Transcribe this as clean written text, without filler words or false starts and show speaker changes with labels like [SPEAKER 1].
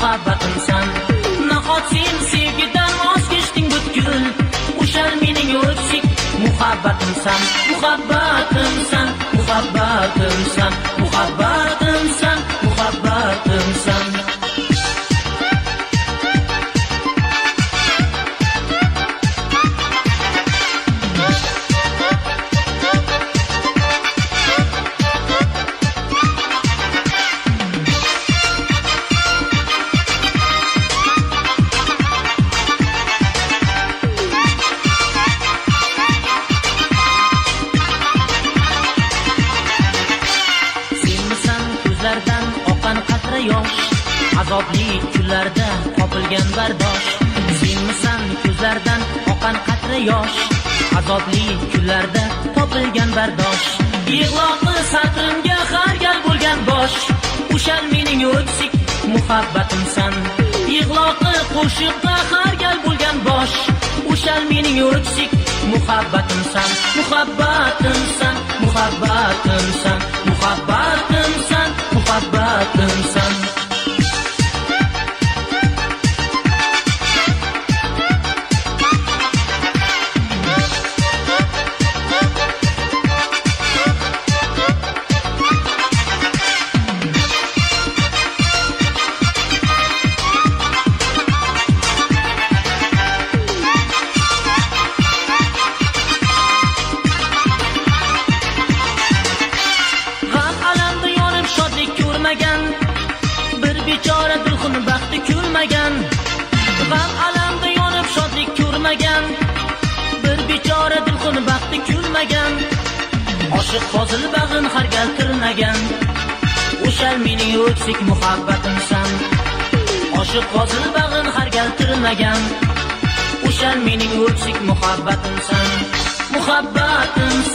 [SPEAKER 1] muhabbatimsan. Nahot sen sevgidan voz kechding butkul, o'shal mening o'ksik muhabbatimsan. Muhabbatimsan, muhabbatimsan, muhabbatimsan, muhabbatimsan. Yosh azobli kunlarda topilgan bardosh. Senmisan ko'zlardan oqan qatra yosh, azobli kunlarda topilgan bardosh. Yig'loqli satrimga har gal bo'lgan bosh, o'shal mening o'ksik muhabbatimsan. Yig'loqli qo'shiqqa har gal bo'lgan bosh, o'shal mening o'ksik muhabbatimsan. Muhabbatimsan, muhabbatimsan, muhabbatimsan, muhabbatimsan. Bir bechora dilxun baxti ko'rmagan, g'am alamda yonib shodlik ko'rmagan. Bir bechora dilxun baxti ko'rmagan, oshiq fozil bag'in har gal tirnagan. O'shal mening o'ksik muhabbatimsan. Oshiq fozil bag'in har gal tirnagan, o'shal mening o'ksik muhabbatimsan. Muhabbatimsan.